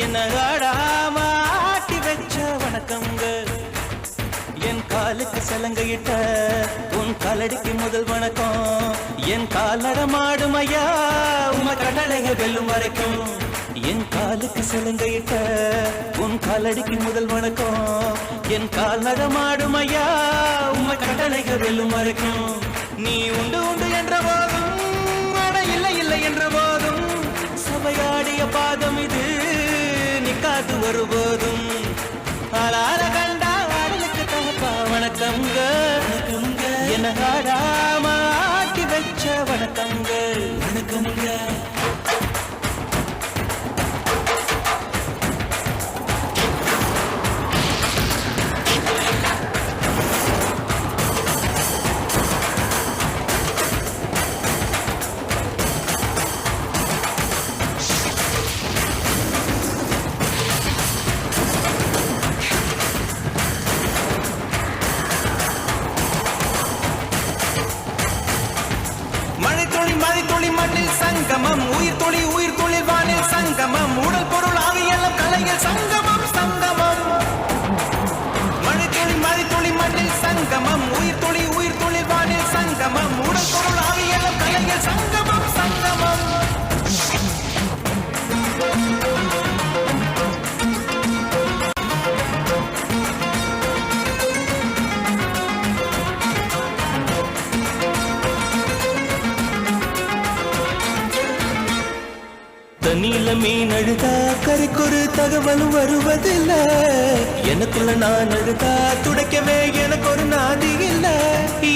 என்ன ஆடாம ஆட்டி வச்ச வணக்கங்க என் காலுக்கு சலங்கையிட்ட உன் காலடிக்கு முதல் வணக்கம் என் கால் நடமாடும் ஐயா உம கடலைக வெல்லும் வரைக்கும் என் காலுக்கு சலங்கையிட்ட உன் காலடிக்கு முதல் வணக்கம் என் கால் நடமாடும் ஐயா உம கடலைக வெல்லும் வரைக்கும் நீ உண்டு உண்டு என்ற போதும் அட இல்லை இல்லை என்ற போதும் சபையாடிய பாதம் இது நிக்காது வருபோதும் ஆளார கண்டா ஆடலுக்கு தகப்பா வணக்கங்க என்ன ஆடாம ஆட்டி வச்ச வணக்கங்க வணக்கங்க மண்ணில் சங்கமம் உயிர் தொழில் வானில் சங்கமம் உடல் பொருள் ஆவியெல்லாம் கலையில் சங்கமம் சங்கமம் மழை துளி மண்ணில் சங்கமம் உயிர் தொழில் வானில் சங்கமம் உடல் பொருள் ஆவியெல்லாம் கலையில் சங்கமம் சங்கமம் தண்ணியில மீன் அழுதா கரைக்கொரு தகவலும் வருவதில்லை எனக்குள்ள நான் அழுதா துடைக்கவே எனக்கு ஒரு நாதி இல்லை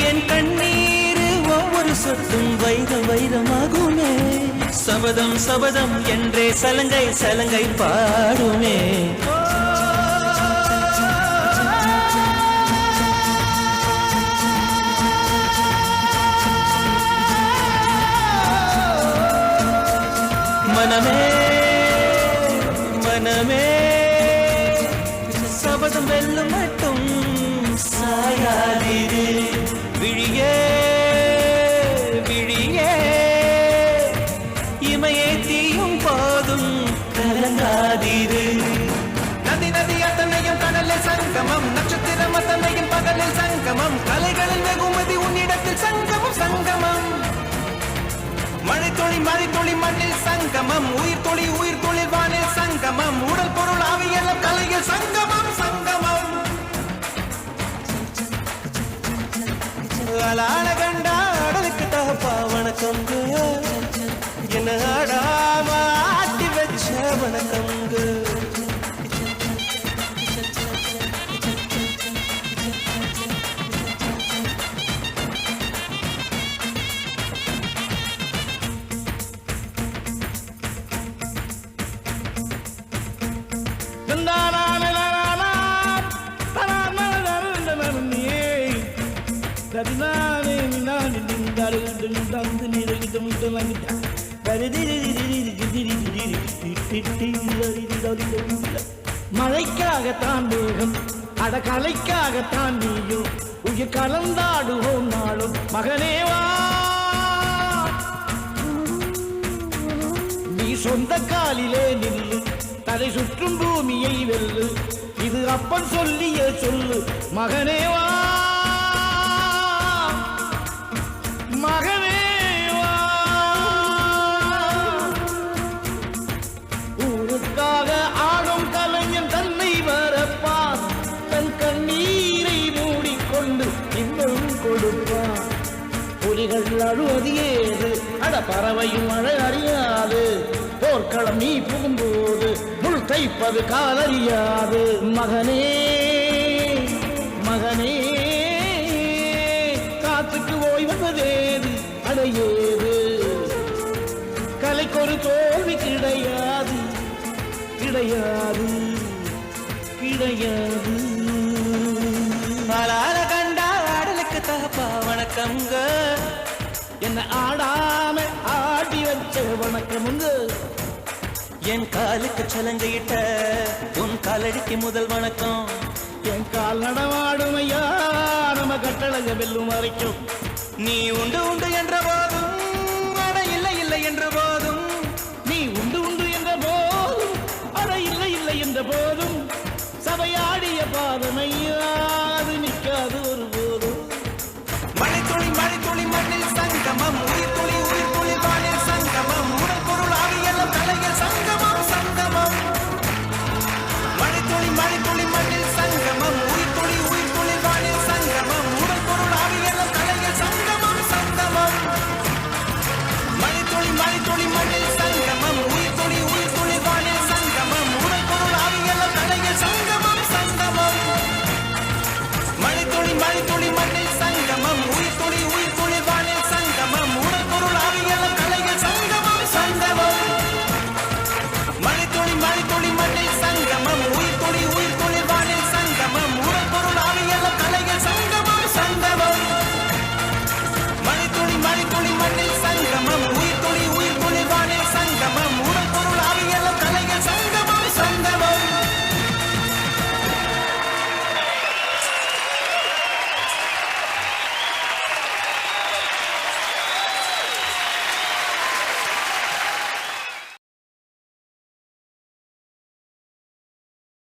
என் கண்ணீர் ஒவ்வொரு சொட்டும் வைரம் வைரமாகுமே சபதம் சபதம் என்றே சலங்கை சலங்கை பாடுமே மனமே மனமே சபதம் வெல்லும் மட்டும் சாயாதிரு விழியே விழியே இமையே தீயும் போதும் கலங்காதிரு நதி நதி அத்தனையும் கடலில் சங்கமம் நட்சத்திரம் அத்தனையும் பகலில் சங்கமம் கலைகளில் வெகுமதி உன்னிடத்தில் சங்கமம் சங்கமம் மழை துளி மண்ணில் சங்கமம் உயிர் தொழில் வானில் சங்கமம் உடல் பொருள் ஆவியெல்லாம் கலையில் சங்கமம் சங்கமம் அலால கண்டா அடலுக்கு தகப்பா வணக்கங்க என்ன ஆடாம ஆட்டி வச்ச வணக்கங்க மழைக்காகத்தான் வேகம் அட கலைக்காகத்தான் நீயும் உயிர் கலந்தாடுவோம் நாளும் மகனேவா நீ சொந்த காலிலே நில்லு தலை சுற்றும் பூமியை வெல்லு இது அப்பன் சொல்லிய சொல்லு மகனேவா மகனேவா ஊருக்காக ஆடும் கலைஞன் தன்னை வரப்பான் தன் கண்ணீரை மூடிக்கொண்டு இன்னும் கொடுப்பான் புலிகள் அழுவது ஏது அட பறவையும் மழை அறியாது போர்க்களம் நீ புகும்போது முள் தைப்பது காலறியாது மகனே மகனே காத்துக்கு ஓய்வதேது அடையேது கலைக்கொரு தோல்வி கிடையாது கிடையாது கிடையாது ஆளால கண்டா ஆடலுக்கு தகப்பா வணக்கங்க என்ன ஆடாம ஆடி வச்ச வணக்கமுங்க என் காலுக்கு சலங்கையிட்ட உன் காலடிக்கு முதல் வணக்கம் என் கால் நடமாடும் ஐயா நம்ம கட்டளங்க வெல்லும் வரைக்கும் நீ உண்டு உண்டு என்ற போதும் அட இல்லை இல்லை என்ற போதும் நீ உண்டு உண்டு என்ற போதும் அட இல்லை ஆடிய பாதமை